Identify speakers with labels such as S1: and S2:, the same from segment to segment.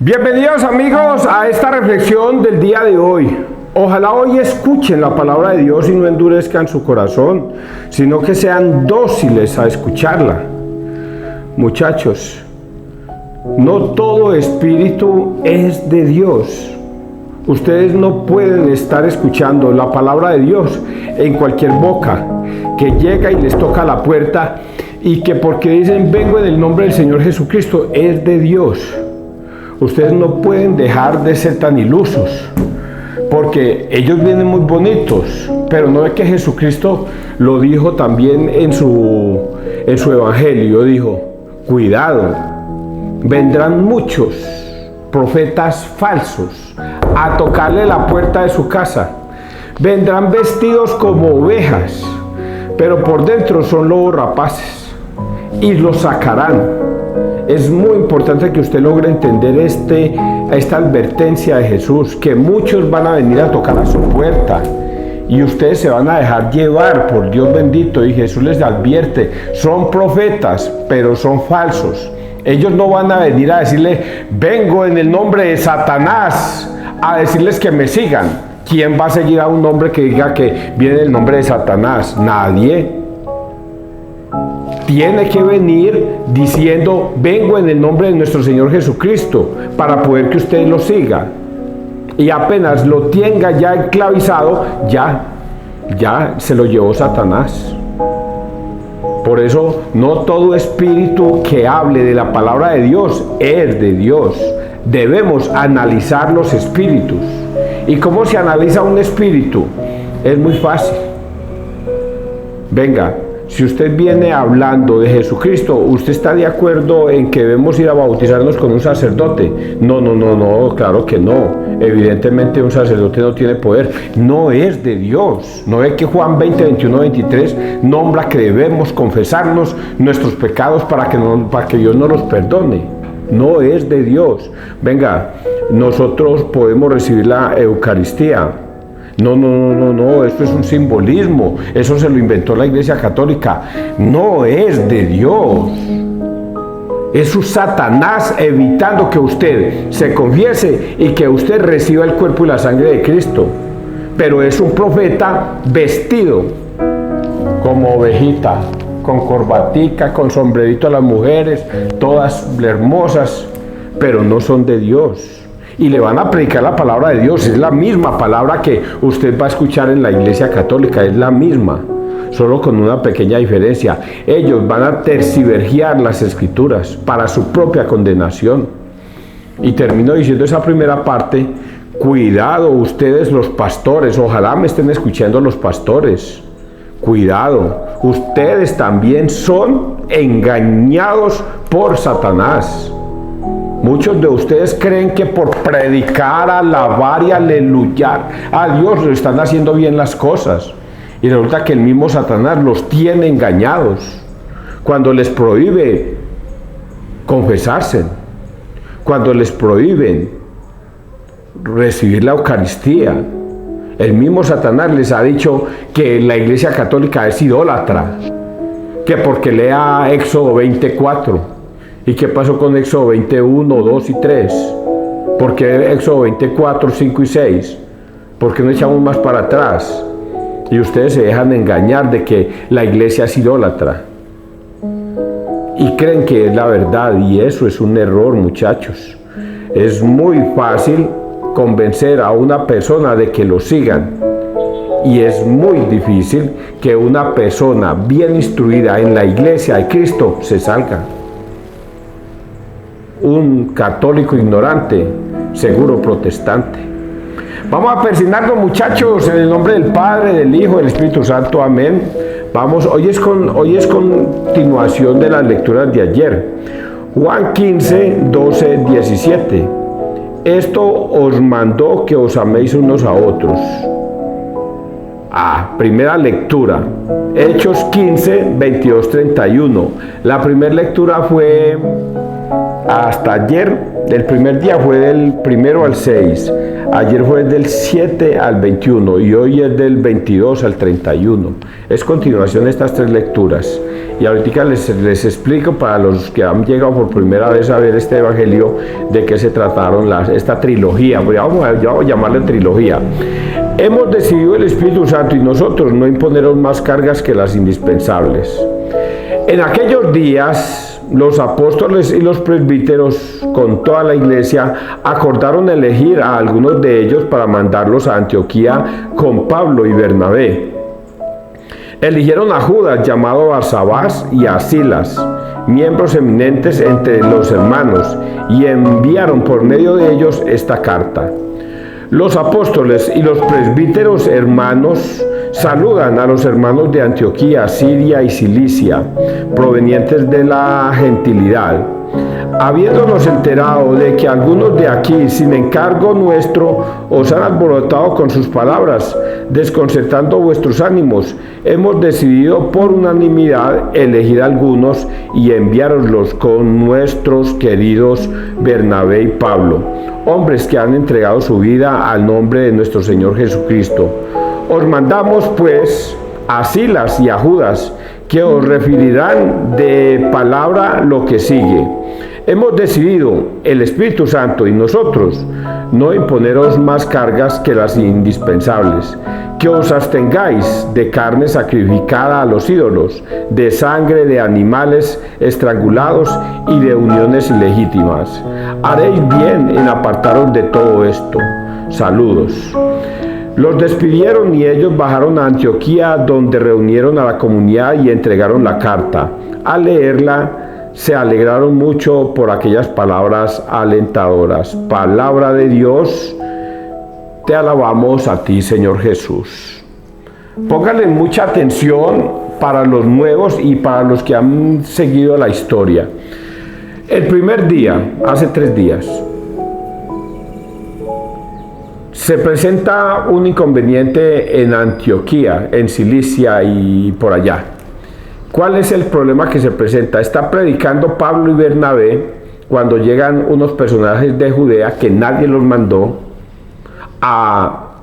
S1: Bienvenidos amigos a esta reflexión del día de hoy. Ojalá hoy escuchen la palabra de Dios y no endurezcan su corazón, sino que sean dóciles a escucharla. Muchachos, no todo espíritu es de Dios. Ustedes no pueden estar escuchando la palabra de Dios en cualquier boca que llega y les toca la puerta y que porque dicen vengo en el nombre del Señor Jesucristo es de Dios. Ustedes no pueden dejar de ser tan ilusos, porque ellos vienen muy bonitos, pero no es que Jesucristo lo dijo también en su evangelio, dijo, cuidado, vendrán muchos profetas falsos a tocarle la puerta de su casa, vendrán vestidos como ovejas, pero por dentro son lobos rapaces, y los sacarán. Es muy importante que usted logre entender esta advertencia de Jesús, que muchos van a venir a tocar a su puerta y ustedes se van a dejar llevar por Dios bendito, y Jesús les advierte, son profetas, pero son falsos. Ellos no van a venir a decirle, vengo en el nombre de Satanás, a decirles que me sigan. ¿Quién va a seguir a un hombre que diga que viene en el nombre de Satanás? Nadie. Tiene que venir diciendo, vengo en el nombre de nuestro Señor Jesucristo, para poder que usted lo siga. Y apenas lo tenga ya esclavizado, ya se lo llevó Satanás. Por eso, no todo espíritu que hable de la palabra de Dios es de Dios. Debemos analizar los espíritus. ¿Y cómo se analiza un espíritu? Es muy fácil. Venga. Si usted viene hablando de Jesucristo, ¿usted está de acuerdo en que debemos ir a bautizarnos con un sacerdote? No, claro que no. Evidentemente un sacerdote no tiene poder. No es de Dios. ¿No es que Juan 20, 21, 23 nombra que debemos confesarnos nuestros pecados para que Dios nos los perdone? No es de Dios. Venga, nosotros podemos recibir la Eucaristía. No, esto es un simbolismo, eso se lo inventó la Iglesia Católica, no es de Dios. Es un Satanás evitando que usted se confiese y que usted reciba el cuerpo y la sangre de Cristo. Pero es un profeta vestido como ovejita, con corbatica, con sombrerito a las mujeres, todas hermosas, pero no son de Dios. Y le van a predicar la palabra de Dios, es la misma palabra que usted va a escuchar en la Iglesia Católica, es la misma, solo con una pequeña diferencia. Ellos van a tergiversar las Escrituras para su propia condenación. Y termino diciendo esa primera parte, cuidado ustedes los pastores, ojalá me estén escuchando los pastores, cuidado, ustedes también son engañados por Satanás. Muchos de ustedes creen que por predicar, alabar y aleluyar a Dios lo están haciendo bien las cosas. Y resulta que el mismo Satanás los tiene engañados. Cuando les prohíbe confesarse, cuando les prohíben recibir la Eucaristía, el mismo Satanás les ha dicho que la Iglesia Católica es idólatra, que porque lea Éxodo 24. ¿Y qué pasó con Éxodo 21, 2 y 3? ¿Por qué Éxodo 24, 5 y 6? ¿Por qué no echamos más para atrás? Y ustedes se dejan engañar de que la iglesia es idólatra. Y creen que es la verdad, y eso es un error, muchachos. Es muy fácil convencer a una persona de que lo sigan. Y es muy difícil que una persona bien instruida en la iglesia de Cristo se salga. Un católico ignorante, seguro protestante. Vamos a persignarnos, muchachos, en el nombre del Padre, del Hijo, del Espíritu Santo, amén. Vamos, hoy es continuación de las lecturas de ayer. Juan 15, 12, 17. Esto os mandó que os améis unos a otros. Primera lectura, Hechos 15, 22, 31. La primera lectura fue hasta ayer, el primer día fue del 1 al 6, ayer fue del 7 al 21 y hoy es del 22 al 31. Es continuación de estas tres lecturas. Y ahorita les explico para los que han llegado por primera vez a ver este evangelio de qué se trataron esta trilogía, vamos a llamarle trilogía. Hemos decidido el Espíritu Santo y nosotros no imponeros más cargas que las indispensables. En aquellos días, los apóstoles y los presbíteros con toda la iglesia acordaron elegir a algunos de ellos para mandarlos a Antioquía con Pablo y Bernabé. Eligieron a Judas, llamado Barsabás, y a Silas, miembros eminentes entre los hermanos, y enviaron por medio de ellos esta carta. Los apóstoles y los presbíteros hermanos saludan a los hermanos de Antioquía, Siria y Cilicia, provenientes de la gentilidad. Habiéndonos enterado de que algunos de aquí, sin encargo nuestro, os han alborotado con sus palabras, desconcertando vuestros ánimos, hemos decidido por unanimidad elegir algunos y enviároslos con nuestros queridos Bernabé y Pablo, hombres que han entregado su vida al nombre de nuestro Señor Jesucristo. Os mandamos pues a Silas y a Judas, que os referirán de palabra lo que sigue. Hemos decidido, el Espíritu Santo y nosotros, no imponeros más cargas que las indispensables, que os abstengáis de carne sacrificada a los ídolos, de sangre de animales estrangulados y de uniones ilegítimas. Haréis bien en apartaros de todo esto. Saludos. Los despidieron y ellos bajaron a Antioquía, donde reunieron a la comunidad y entregaron la carta. Al leerla, se alegraron mucho por aquellas palabras alentadoras. Palabra de Dios, te alabamos a ti, Señor Jesús. Pónganle mucha atención para los nuevos y para los que han seguido la historia. El primer día, hace 3 días, se presenta un inconveniente en Antioquía, en Cilicia y por allá. ¿Cuál es el problema que se presenta? Está predicando Pablo y Bernabé cuando llegan unos personajes de Judea que nadie los mandó a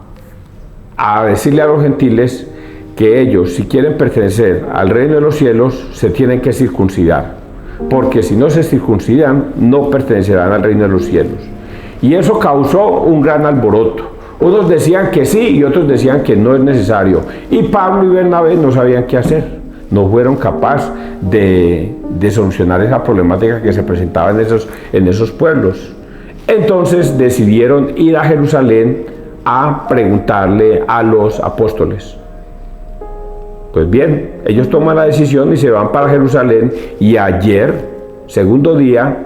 S1: decirle a los gentiles que ellos, si quieren pertenecer al reino de los cielos, se tienen que circuncidar, porque si no se circuncidan, no pertenecerán al reino de los cielos. Y eso causó un gran alboroto. Unos decían que sí y otros decían que no es necesario. Y Pablo y Bernabé no sabían qué hacer. No fueron capaces de solucionar esa problemática que se presentaba en esos pueblos. Entonces decidieron ir a Jerusalén a preguntarle a los apóstoles. Pues bien, ellos toman la decisión y se van para Jerusalén, y ayer, segundo día,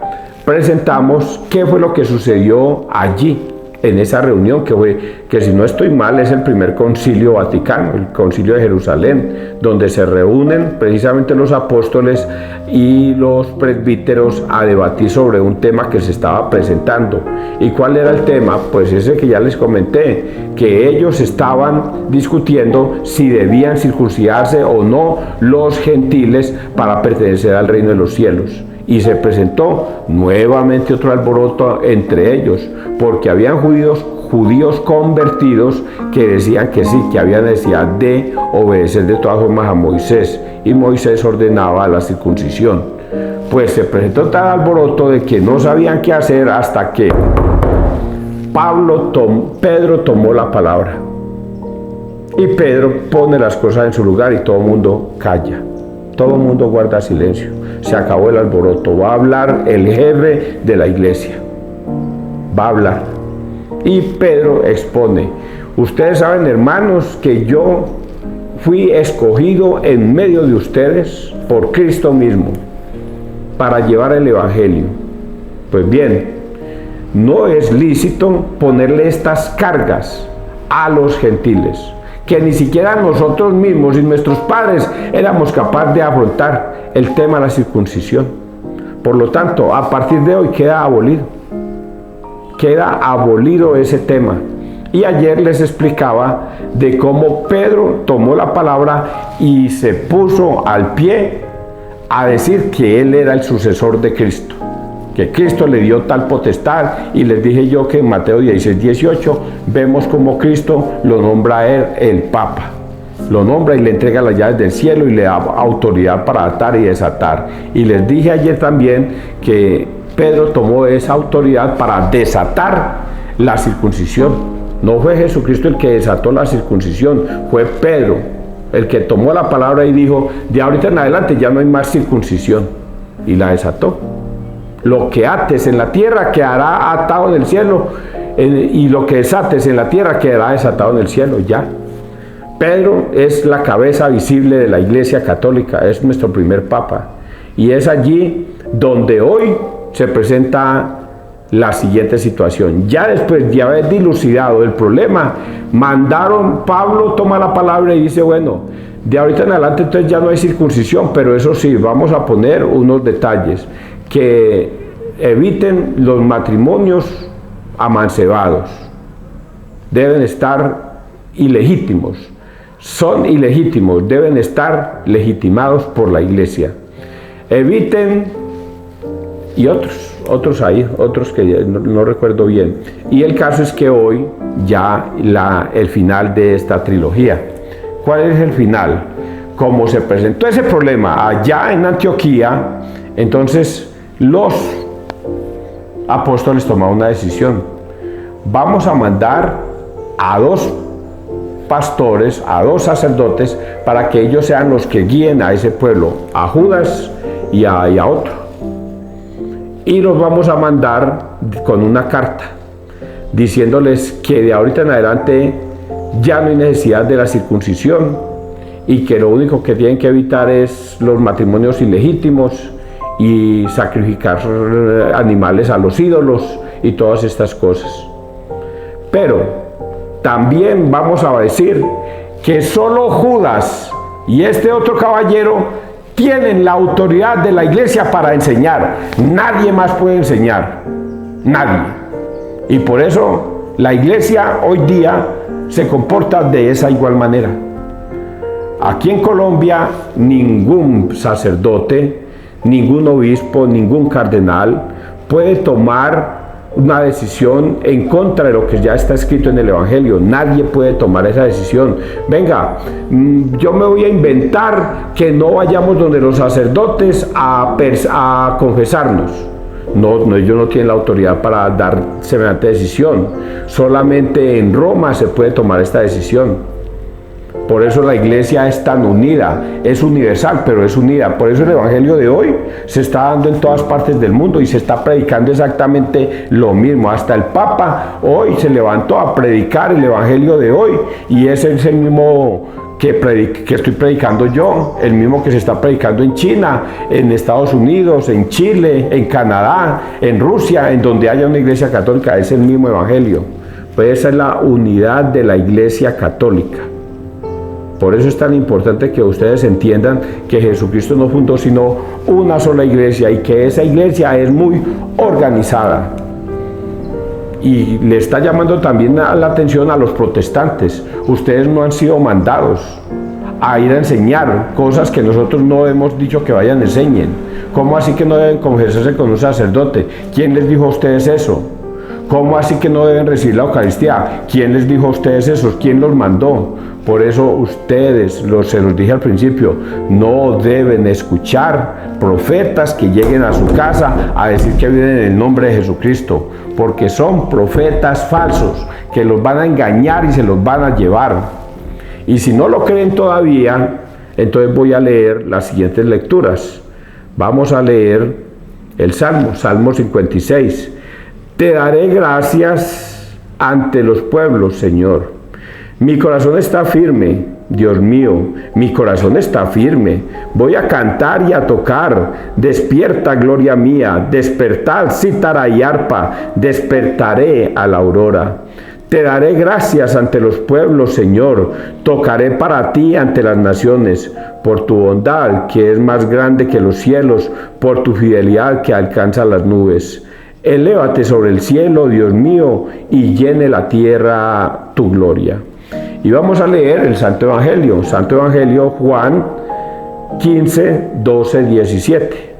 S1: presentamos qué fue lo que sucedió allí, en esa reunión, que si no estoy mal es el primer concilio vaticano, el concilio de Jerusalén, donde se reúnen precisamente los apóstoles y los presbíteros a debatir sobre un tema que se estaba presentando. ¿Y cuál era el tema? Pues ese que ya les comenté, que ellos estaban discutiendo si debían circuncidarse o no los gentiles para pertenecer al reino de los cielos. Y se presentó nuevamente otro alboroto entre ellos, porque habían judíos convertidos que decían que sí, que había necesidad de obedecer de todas formas a Moisés, y Moisés ordenaba la circuncisión. Pues se presentó tal alboroto de que no sabían qué hacer, hasta que Pedro tomó la palabra, y Pedro pone las cosas en su lugar y todo el mundo calla, todo el mundo guarda silencio. Se acabó el alboroto. Va a hablar el jefe de la iglesia. Va a hablar. Y Pedro expone: ustedes saben, hermanos, que yo fui escogido en medio de ustedes por Cristo mismo para llevar el evangelio. Pues bien, no es lícito ponerle estas cargas a los gentiles, que ni siquiera nosotros mismos y nuestros padres éramos capaces de afrontar el tema de la circuncisión. Por lo tanto, a partir de hoy queda abolido ese tema. Y ayer les explicaba de cómo Pedro tomó la palabra y se puso al pie a decir que él era el sucesor de Cristo, que Cristo le dio tal potestad. Y les dije yo que en Mateo 16:18 vemos como Cristo lo nombra a él el Papa. lo nombra y le entrega las llaves del cielo y le da autoridad para atar y desatar. Y les dije ayer también que Pedro tomó esa autoridad para desatar la circuncisión. No fue Jesucristo el que desató la circuncisión, fue Pedro el que tomó la palabra y dijo: de ahorita en adelante ya no hay más circuncisión, y la desató. Lo que ates en la tierra quedará atado en el cielo, y lo que desates en la tierra quedará desatado en el cielo. Ya. Pedro es la cabeza visible de la Iglesia Católica, es nuestro primer papa, y es allí donde hoy se presenta la siguiente situación. Ya después de haber dilucidado el problema, Pablo toma la palabra y dice: bueno, de ahorita en adelante entonces ya no hay circuncisión, pero eso sí, vamos a poner unos detalles, que eviten los matrimonios amancebados, deben estar ilegítimos, son ilegítimos, deben estar legitimados por la Iglesia. Eviten, y otros hay, otros que no recuerdo bien. Y el caso es que hoy ya el final de esta trilogía. ¿Cuál es el final? Como se presentó ese problema allá en Antioquía, entonces los apóstoles tomaron una decisión: vamos a mandar a 2 pastores, a 2 sacerdotes, para que ellos sean los que guíen a ese pueblo, a Judas y a otro. Y los vamos a mandar con una carta diciéndoles que de ahorita en adelante ya no hay necesidad de la circuncisión y que lo único que tienen que evitar es los matrimonios ilegítimos y sacrificar animales a los ídolos y todas estas cosas. Pero también vamos a decir que solo Judas y este otro caballero tienen la autoridad de la Iglesia para enseñar. Nadie más puede enseñar, nadie. Y por eso la Iglesia hoy día se comporta de esa igual manera. Aquí en Colombia ningún sacerdote, ningún obispo, ningún cardenal puede tomar una decisión en contra de lo que ya está escrito en el Evangelio. Nadie puede tomar esa decisión. Venga, yo me voy a inventar que no vayamos donde los sacerdotes a confesarnos. No, ellos no tienen la autoridad para dar semejante decisión. Solamente en Roma se puede tomar esta decisión. Por eso la Iglesia es tan unida, es universal, pero es unida. Por eso el Evangelio de hoy se está dando en todas partes del mundo y se está predicando exactamente lo mismo. Hasta el Papa hoy se levantó a predicar el Evangelio de hoy, y ese es el mismo que estoy predicando yo, el mismo que se está predicando en China, en Estados Unidos, en Chile, en Canadá, en Rusia, en donde haya una Iglesia católica, es el mismo Evangelio. Pues esa es la unidad de la Iglesia católica. Por eso es tan importante que ustedes entiendan que Jesucristo no fundó sino una sola iglesia, y que esa iglesia es muy organizada. Y le está llamando también la atención a los protestantes. Ustedes no han sido mandados a ir a enseñar cosas que nosotros no hemos dicho que vayan a enseñen. ¿Cómo así que no deben confesarse con un sacerdote? ¿Quién les dijo a ustedes eso? ¿Cómo así que no deben recibir la Eucaristía? ¿Quién les dijo a ustedes eso? ¿Quién los mandó? Por eso ustedes, se los dije al principio, no deben escuchar profetas que lleguen a su casa a decir que vienen en el nombre de Jesucristo, porque son profetas falsos que los van a engañar y se los van a llevar. Y si no lo creen todavía, entonces voy a leer las siguientes lecturas. Vamos a leer el Salmo 56. Te daré gracias ante los pueblos, Señor. Mi corazón está firme, Dios mío, mi corazón está firme. Voy a cantar y a tocar. Despierta, gloria mía, despertad, cítara y arpa, despertaré a la aurora. Te daré gracias ante los pueblos, Señor. Tocaré para ti ante las naciones, por tu bondad, que es más grande que los cielos, por tu fidelidad que alcanza las nubes. Elévate sobre el cielo, Dios mío, y llene la tierra tu gloria. Y vamos a leer el Santo Evangelio Juan 15, 12, 17.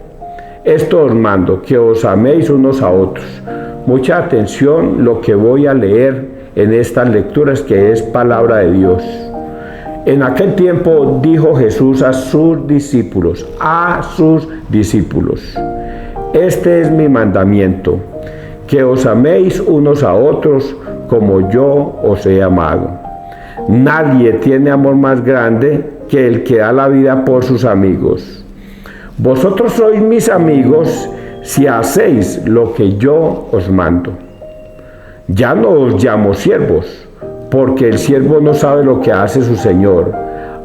S1: Esto os mando, que os améis unos a otros. Mucha atención lo que voy a leer en estas lecturas, que es palabra de Dios. En aquel tiempo dijo Jesús a sus discípulos, este es mi mandamiento, que os améis unos a otros como yo os he amado. Nadie tiene amor más grande que el que da la vida por sus amigos. Vosotros sois mis amigos si hacéis lo que yo os mando. Ya no os llamo siervos, porque el siervo no sabe lo que hace su señor.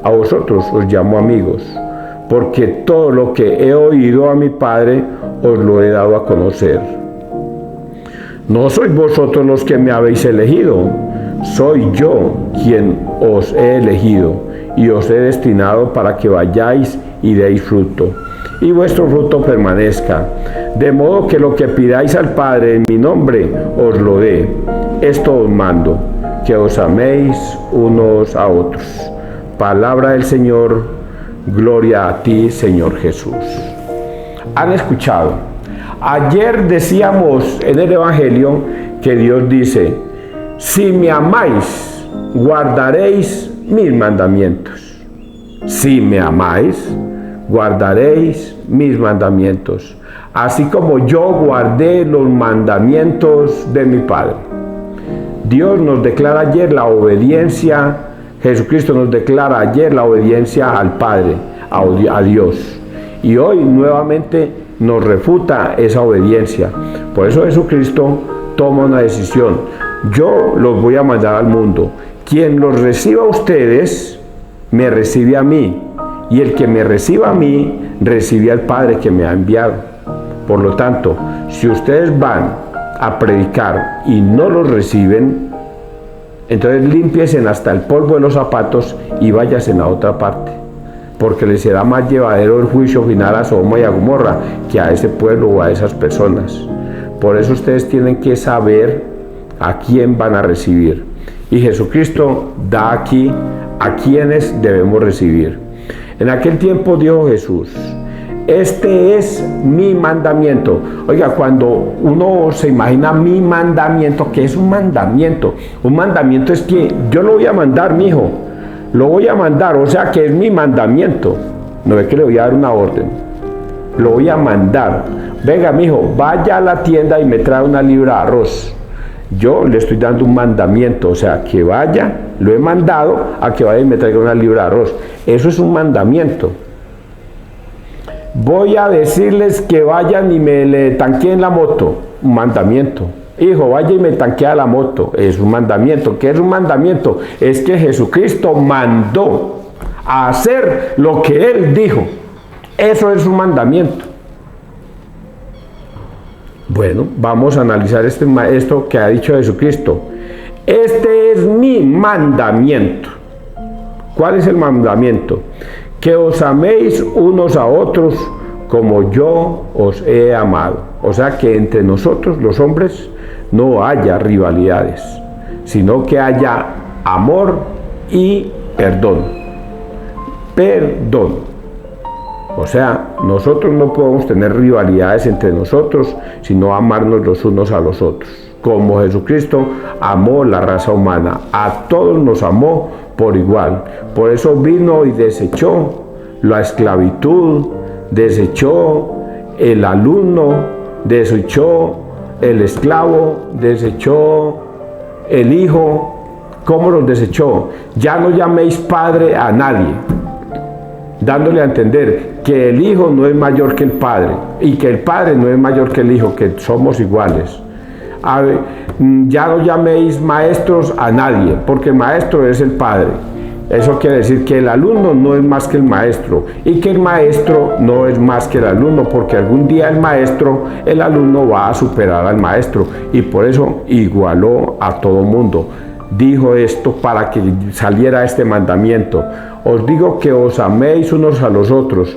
S1: A vosotros os llamo amigos, porque todo lo que he oído a mi Padre os lo he dado a conocer. No sois vosotros los que me habéis elegido, soy yo quien os he elegido y os he destinado para que vayáis y deis fruto, y vuestro fruto permanezca, de modo que lo que pidáis al Padre en mi nombre os lo dé. Esto os mando, que os améis unos a otros. Palabra del Señor, gloria a ti, Señor Jesús. ¿Han escuchado? Ayer decíamos en el Evangelio que Dios dice, si me amáis, guardaréis mis mandamientos. Si me amáis, guardaréis mis mandamientos, así como yo guardé los mandamientos de mi Padre. Dios nos declara ayer la obediencia, Jesucristo nos declara ayer la obediencia al Padre, a Dios. Y hoy nuevamente nos refuta esa obediencia. Por eso Jesucristo toma una decisión. Yo los voy a mandar al mundo. Quien los reciba a ustedes, me recibe a mí. Y el que me reciba a mí, recibe al Padre que me ha enviado. Por lo tanto, si ustedes van a predicar y no los reciben, entonces límpiense hasta el polvo de los zapatos y váyanse a otra parte, porque les será más llevadero el juicio final a Sodoma y a Gomorra que a ese pueblo o a esas personas. Por eso ustedes tienen que saber a quién van a recibir, y Jesucristo da aquí a quienes debemos recibir. En aquel tiempo dijo Jesús, este es mi mandamiento. Oiga, cuando uno se imagina mi mandamiento, ¿qué es un mandamiento? Un mandamiento es que yo lo voy a mandar, mi hijo, lo voy a mandar, o sea que es mi mandamiento. No es que le voy a dar una orden, lo voy a mandar. Venga, mi hijo, vaya a la tienda y me trae una libra de arroz. Yo le estoy dando un mandamiento, o sea, que vaya, lo he mandado a que vaya y me traiga una libra de arroz. Eso es un mandamiento. Voy a decirles que vayan y me le tanqueen la moto, un mandamiento. Hijo, vaya y me tanquea la moto, es un mandamiento. ¿Qué es un mandamiento? Es que Jesucristo mandó a hacer lo que Él dijo. Eso es un mandamiento. Bueno, vamos a analizar esto que ha dicho Jesucristo. Este es mi mandamiento. ¿Cuál es el mandamiento? Que os améis unos a otros como yo os he amado. O sea, que entre nosotros los hombres no haya rivalidades, sino que haya amor y perdón. Perdón. O sea, nosotros no podemos tener rivalidades entre nosotros, sino amarnos los unos a los otros. Como Jesucristo amó la raza humana, a todos nos amó por igual. Por eso vino y desechó la esclavitud, desechó el alumno, desechó el esclavo, desechó el hijo. ¿Cómo los desechó? Ya no llaméis padre a nadie, dándole a entender que el hijo no es mayor que el padre y que el padre no es mayor que el hijo, que somos iguales. Ya no llaméis maestros a nadie, porque el maestro es el padre. Eso quiere decir que el alumno no es más que el maestro y que el maestro no es más que el alumno, porque algún día el alumno va a superar al maestro, y por eso igualó a todo mundo. Dijo esto para que saliera este mandamiento. Os digo que os améis unos a los otros,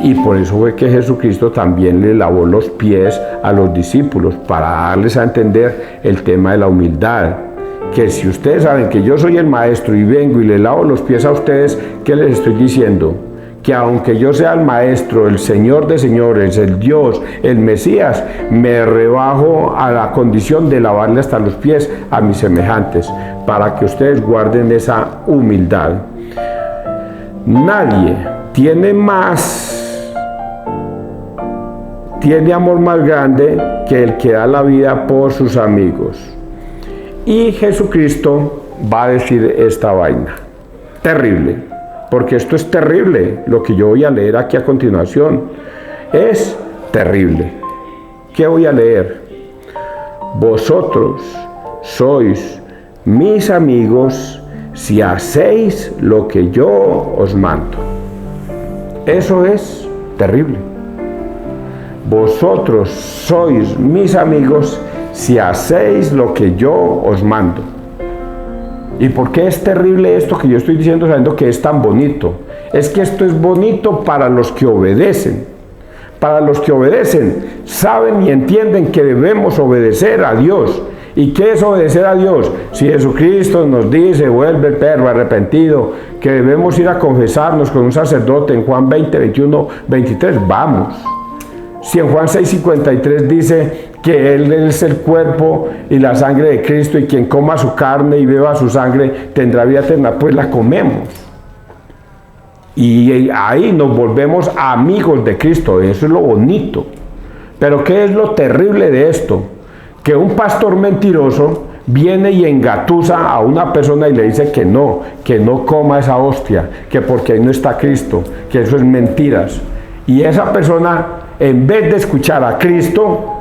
S1: y por eso fue que Jesucristo también le lavó los pies a los discípulos, para darles a entender el tema de la humildad. Que si ustedes saben que yo soy el maestro y vengo y le lavo los pies a ustedes, ¿qué les estoy diciendo? Que aunque yo sea el maestro, el Señor de señores, el Dios, el Mesías, me rebajo a la condición de lavarle hasta los pies a mis semejantes, para que ustedes guarden esa humildad. Nadie tiene amor más grande que el que da la vida por sus amigos. Y Jesucristo va a decir esta vaina. Terrible, porque esto es terrible. Lo que yo voy a leer aquí a continuación es terrible. ¿Qué voy a leer? Vosotros sois mis amigos si hacéis lo que yo os mando. Eso es terrible. Vosotros sois mis amigos si hacéis lo que yo os mando. ¿Y por qué es terrible esto que yo estoy diciendo sabiendo que es tan bonito? Es que esto es bonito para los que obedecen. Para los que obedecen, saben y entienden que debemos obedecer a Dios. ¿Y qué es obedecer a Dios? Si Jesucristo nos dice, vuelve el perro arrepentido, que debemos ir a confesarnos con un sacerdote en Juan 20, 21, 23, vamos. Si en Juan 6:53 dice que Él es el cuerpo y la sangre de Cristo y quien coma su carne y beba su sangre tendrá vida eterna, pues la comemos. Y ahí nos volvemos amigos de Cristo, eso es lo bonito. Pero ¿qué es lo terrible de esto? Que un pastor mentiroso viene y engatusa a una persona y le dice que no coma esa hostia, que porque ahí no está Cristo, que eso es mentiras. Y esa persona, en vez de escuchar a Cristo,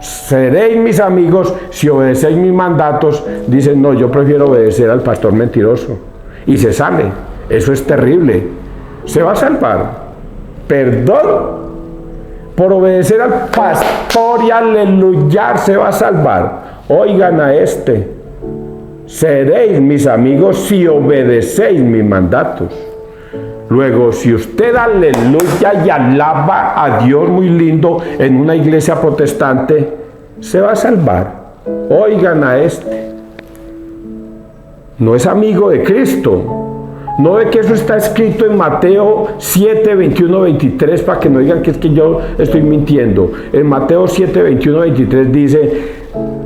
S1: seréis mis amigos si obedecéis mis mandatos, dicen no, yo prefiero obedecer al pastor mentiroso. Y se sale. Eso es terrible. ¿Se va a salvar? ¿Perdón? Por obedecer al pastor y aleluyar se va a salvar. Oigan a este. Seréis mis amigos si obedecéis mis mandatos. Luego, si usted aleluya y alaba a Dios muy lindo en una iglesia protestante, se va a salvar. Oigan a este. No es amigo de Cristo. No ve que eso está escrito en Mateo 7, 21, 23, para que no digan que es que yo estoy mintiendo. En Mateo 7, 21, 23 dice,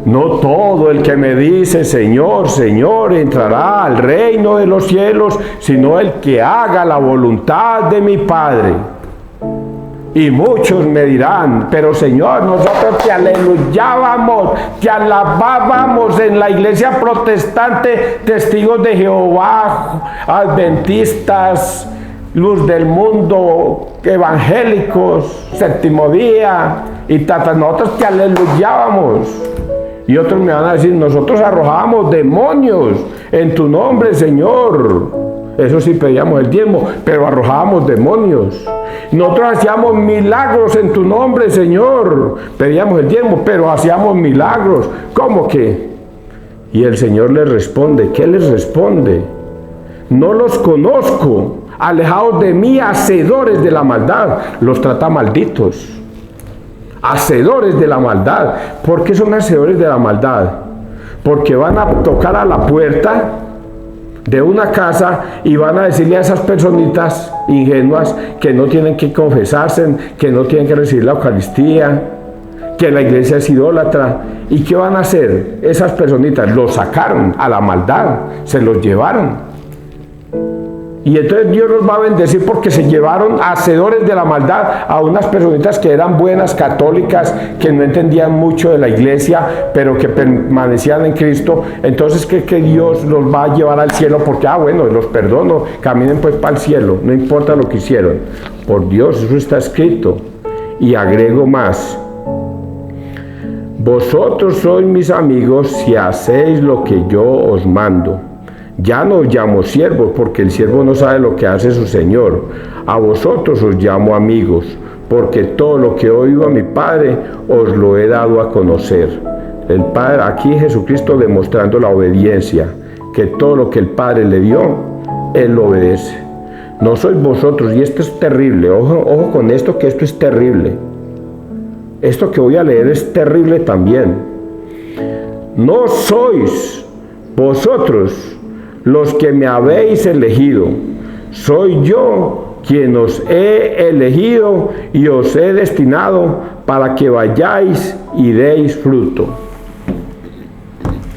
S1: no todo el que me dice Señor, Señor, entrará al reino de los cielos, sino el que haga la voluntad de mi Padre. Y muchos me dirán, pero Señor, nosotros te aleluyábamos, te alabábamos en la iglesia protestante, testigos de Jehová, adventistas, luz del mundo, evangélicos, séptimo día, y nosotros te aleluyábamos. Y otros me van a decir, nosotros arrojábamos demonios en tu nombre, Señor. Eso sí pedíamos el diezmo, pero arrojábamos demonios. Nosotros hacíamos milagros en tu nombre, Señor. Pedíamos el diezmo, pero hacíamos milagros. ¿Cómo que? Y el Señor les responde. ¿Qué les responde? No los conozco. Alejaos de mí, hacedores de la maldad. Los trata malditos. Hacedores de la maldad. ¿Por qué son hacedores de la maldad? Porque van a tocar a la puerta de una casa y van a decirle a esas personitas ingenuas que no tienen que confesarse, que no tienen que recibir la Eucaristía, que la iglesia es idólatra. ¿Y qué van a hacer? Esas personitas los sacaron a la maldad, se los llevaron. Y entonces Dios los va a bendecir porque se llevaron hacedores de la maldad a unas personitas que eran buenas, católicas, que no entendían mucho de la iglesia, pero que permanecían en Cristo. Entonces que Dios los va a llevar al cielo porque, bueno, los perdono, caminen pues para el cielo, no importa lo que hicieron. Por Dios, eso está escrito. Y agrego más. Vosotros sois mis amigos si hacéis lo que yo os mando. Ya no os llamo siervos, porque el siervo no sabe lo que hace su Señor. A vosotros os llamo amigos, porque todo lo que he oído a mi Padre os lo he dado a conocer. El Padre, aquí Jesucristo demostrando la obediencia, que todo lo que el Padre le dio, Él lo obedece. No sois vosotros, y esto es terrible, ojo con esto, que esto es terrible. Esto que voy a leer es terrible también. No sois vosotros los que me habéis elegido, soy yo quien os he elegido y os he destinado para que vayáis y deis fruto.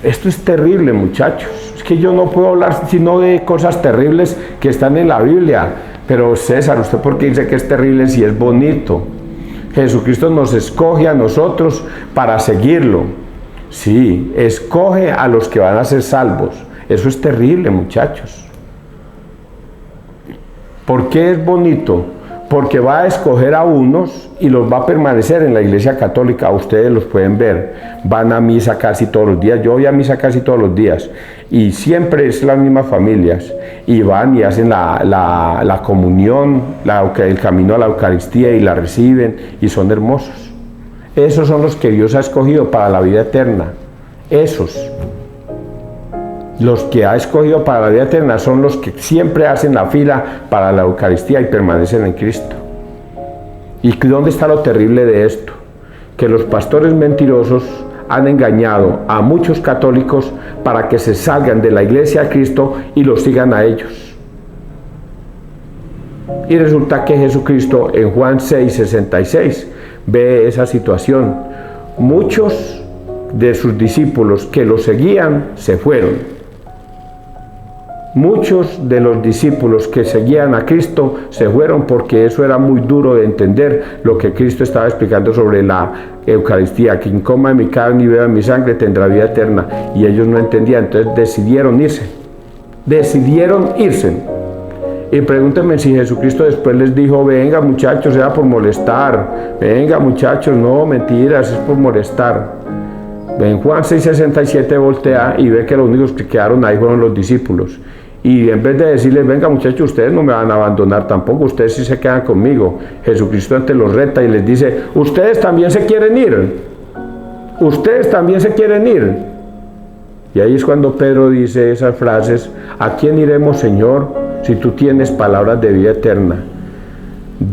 S1: Esto es terrible, muchachos. Es que yo no puedo hablar sino de cosas terribles que están en la Biblia. Pero César, ¿usted por qué dice que es terrible si es bonito? Jesucristo nos escoge a nosotros para seguirlo. Sí, escoge a los que van a ser salvos. Eso es terrible, muchachos. ¿Por qué es bonito? Porque va a escoger a unos y los va a permanecer en la Iglesia Católica. Ustedes los pueden ver, van a misa casi todos los días. Yo voy a misa casi todos los días y siempre es las mismas familias y van y hacen la comunión, el camino a la Eucaristía y la reciben y son hermosos. Esos son los que Dios ha escogido para la vida eterna. Esos. Los que ha escogido para la vida eterna son los que siempre hacen la fila para la Eucaristía y permanecen en Cristo. ¿Y dónde está lo terrible de esto? Que los pastores mentirosos han engañado a muchos católicos para que se salgan de la Iglesia de Cristo y los sigan a ellos. Y resulta que Jesucristo en Juan 6:66 ve esa situación. Muchos de sus discípulos que lo seguían se fueron. Muchos de los discípulos que seguían a Cristo se fueron porque eso era muy duro de entender lo que Cristo estaba explicando sobre la Eucaristía. Quien coma de mi carne y beba mi sangre tendrá vida eterna. Y ellos no entendían, entonces decidieron irse. Y pregúntenme si Jesucristo después les dijo, venga muchachos, era por molestar. Venga muchachos, no, mentiras, es por molestar. En Juan 6:67 voltea y ve que los únicos que quedaron ahí fueron los discípulos. Y en vez de decirles, venga muchachos, ustedes no me van a abandonar tampoco, ustedes sí se quedan conmigo. Jesucristo antes los reta y les dice, ustedes también se quieren ir. Ustedes también se quieren ir. Y ahí es cuando Pedro dice esas frases, ¿a quién iremos, Señor, si tú tienes palabras de vida eterna?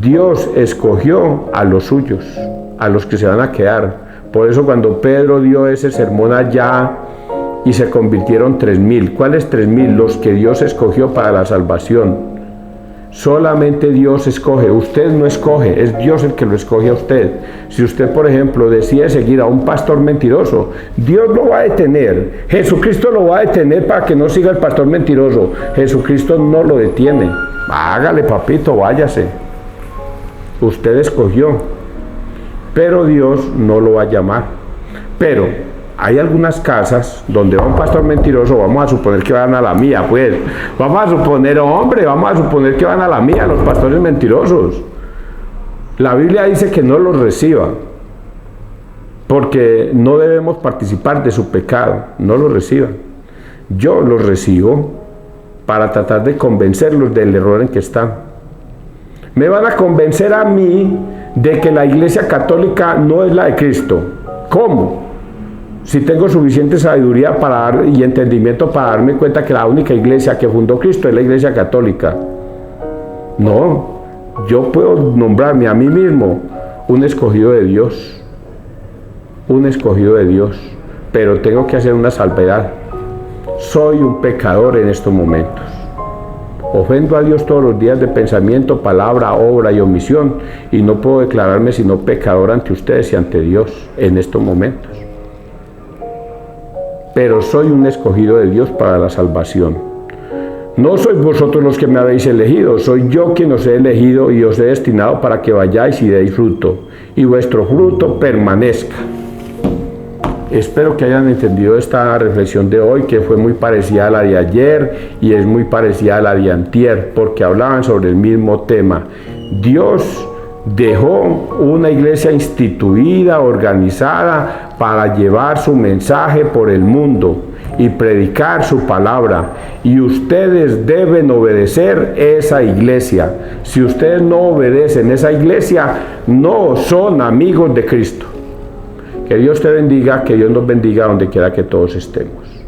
S1: Dios escogió a los suyos, a los que se van a quedar. Por eso cuando Pedro dio ese sermón allá y se convirtieron 3.000. ¿Cuáles 3.000? Los que Dios escogió para la salvación. Solamente Dios escoge, usted no escoge, es Dios el que lo escoge a usted. Si usted, por ejemplo, decide seguir a un pastor mentiroso, Dios lo va a detener. Jesucristo lo va a detener para que no siga el pastor mentiroso. Jesucristo no lo detiene. Hágale, papito, váyase. Usted escogió, pero Dios no lo va a llamar. Pero hay algunas casas donde va un pastor mentiroso, vamos a suponer que van a la mía, pues. Vamos a suponer que van a la mía los pastores mentirosos. La Biblia dice que no los reciba, porque no debemos participar de su pecado, no los reciban. Yo los recibo para tratar de convencerlos del error en que están. Me van a convencer a mí de que la Iglesia Católica no es la de Cristo. ¿Cómo? Si tengo suficiente sabiduría y entendimiento para darme cuenta que la única iglesia que fundó Cristo es la Iglesia Católica. No, yo puedo nombrarme a mí mismo un escogido de Dios. Un escogido de Dios. Pero tengo que hacer una salvedad. Soy un pecador en estos momentos. Ofendo a Dios todos los días de pensamiento, palabra, obra y omisión. Y no puedo declararme sino pecador ante ustedes y ante Dios en estos momentos. Pero soy un escogido de Dios para la salvación. No sois vosotros los que me habéis elegido, soy yo quien os he elegido y os he destinado para que vayáis y deis fruto, y vuestro fruto permanezca. Espero que hayan entendido esta reflexión de hoy, que fue muy parecida a la de ayer y es muy parecida a la de antier, porque hablaban sobre el mismo tema. Dios dejó una iglesia instituida, organizada, para llevar su mensaje por el mundo y predicar su palabra. Y ustedes deben obedecer esa iglesia. Si ustedes no obedecen esa iglesia, no son amigos de Cristo. Que Dios te bendiga, que Dios nos bendiga donde quiera que todos estemos.